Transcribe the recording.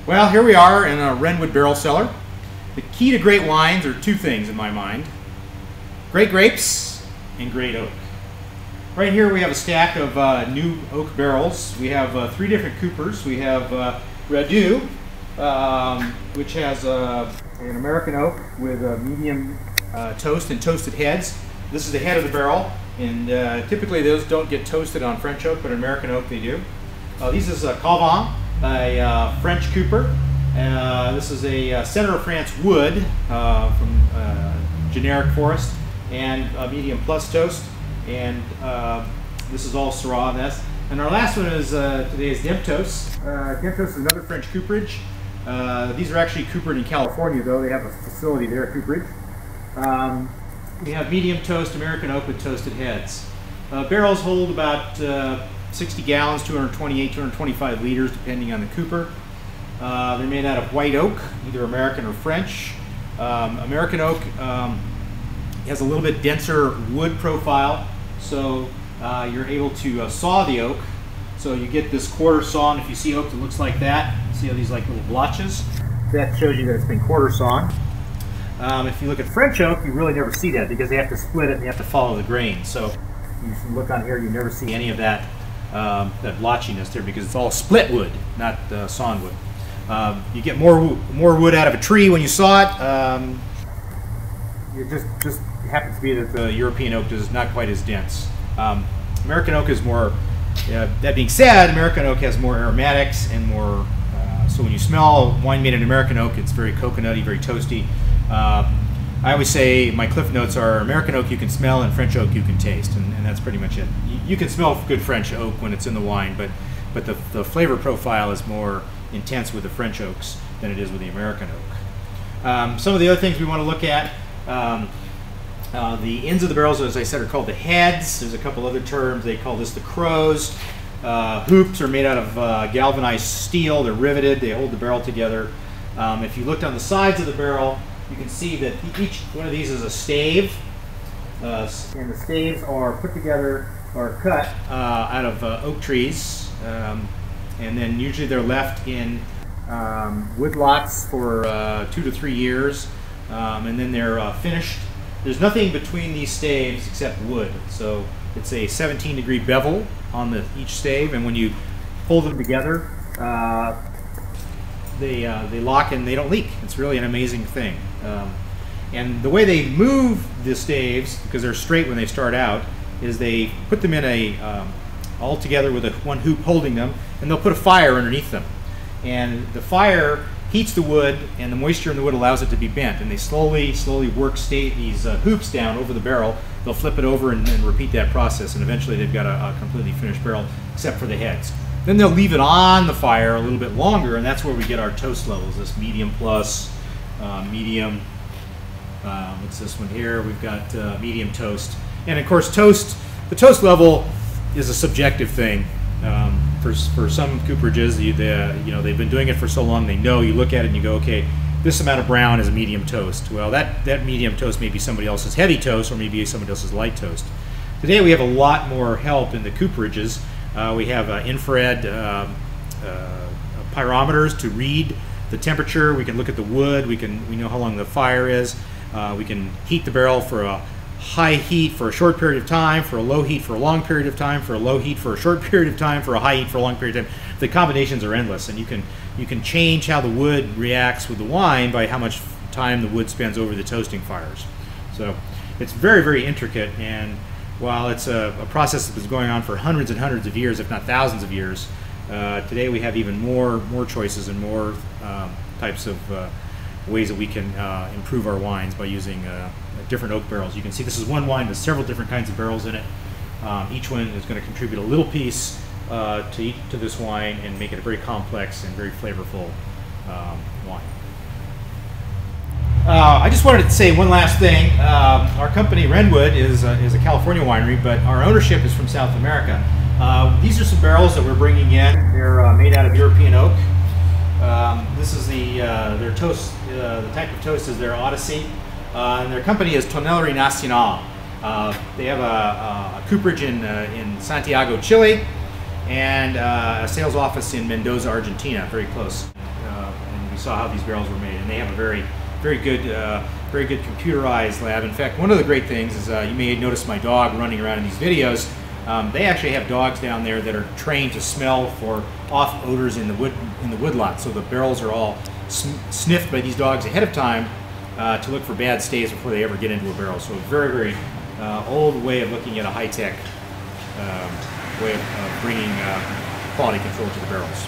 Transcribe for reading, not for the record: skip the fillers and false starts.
Well, here we are in a Wrenwood barrel cellar. The key to great wines are two things in my mind: great grapes and great oak. Right here we have a stack of new oak barrels. We have three different coopers. We have Radu, which has an American oak with a medium toast and toasted heads. This is the head of the barrel, and typically those don't get toasted on French oak, but American oak they do. These is a Calvin, a French cooper. This is a Center of France wood from generic forest, and a medium plus toast. And this is all Syrah. And our last one is today is Demptos. Demptos is another French cooperage. These are actually coopered in California, though. They have a facility there, cooperage. We have medium toast American oak with toasted heads. Barrels hold about 60 gallons, 228, 225 liters, depending on the cooper. They're made out of white oak, either American or French. American oak has a little bit denser wood profile, so you're able to saw the oak. So you get this quarter sawn. If you see oak that looks like that, see how these like little blotches? That shows you that it's been quarter sawn. If you look at French oak, you really never see that because they have to split it and they have to follow the grain. So you can look on here, you never see any of that that blotchiness there because it's all split wood, not sawn wood. You get more wood out of a tree when you saw it. It just happens to be that the European oak is not quite as dense. American oak is more. That being said, American oak has more aromatics and more. So when you smell wine made in American oak, it's very coconutty, very toasty. I always say my cliff notes are American oak you can smell and French oak you can taste, and that's pretty much it. You can smell good French oak when it's in the wine, but the flavor profile is more intense with the French oaks than it is with the American oak. Some of the other things we want to look at, the ends of the barrels, as I said, are called the heads. There's a couple other terms. They call this the crows. Hoops are made out of galvanized steel. They're riveted. They hold the barrel together. If you looked on the sides of the barrel, you can see that each one of these is a stave, and the staves are put together or cut out of oak trees, and then usually they're left in wood lots for 2 to 3 years, and then they're finished. There's nothing between these staves except wood, so it's a 17-degree bevel on each stave, and when you pull them together, they lock and they don't leak. It's really an amazing thing. And the way they move the staves, because they're straight when they start out, is they put them in all together with one hoop holding them, and they'll put a fire underneath them. And the fire heats the wood, and the moisture in the wood allows it to be bent. And they slowly work these hoops down over the barrel. They'll flip it over and repeat that process, and eventually they've got a completely finished barrel, except for the heads. Then they'll leave it on the fire a little bit longer, and that's where we get our toast levels, this medium plus, medium, what's this one here? We've got medium toast. And of course the toast level is a subjective thing. For some cooperages, they've been doing it for so long, they know, you look at it and you go, okay, this amount of brown is a medium toast. Well, that medium toast may be somebody else's heavy toast, or maybe somebody else's light toast. Today we have a lot more help in the cooperages. We have infrared pyrometers to read the temperature. We can look at the wood. We know how long the fire is. We can heat the barrel for a high heat for a short period of time, for a low heat for a long period of time, for a low heat for a short period of time, for a high heat for a long period of time. The combinations are endless, and you can change how the wood reacts with the wine by how much time the wood spends over the toasting fires. So it's very, very intricate, and while it's a process that's been going on for hundreds and hundreds of years, if not thousands of years, today we have even more choices and more types of ways that we can improve our wines by using different oak barrels. You can see this is one wine with several different kinds of barrels in it. Each one is going to contribute a little piece to this wine and make it a very complex and very flavorful wine. I just wanted to say one last thing. Our company, Wrenwood, is a California winery, but our ownership is from South America. These are some barrels that we're bringing in. They're made out of European oak. This is their toast. The type of toast is their Odyssey, and their company is Tonellerie Nacional. They have a cooperage in Santiago, Chile, and a sales office in Mendoza, Argentina, very close. we saw how these barrels were made, and they have a very good computerized lab. In fact, one of the great things is you may notice my dog running around in these videos. They actually have dogs down there that are trained to smell for off odors in the woodlot. So the barrels are all sniffed by these dogs ahead of time to look for bad stays before they ever get into a barrel. So a very old way of looking at a high-tech way of bringing quality control to the barrels.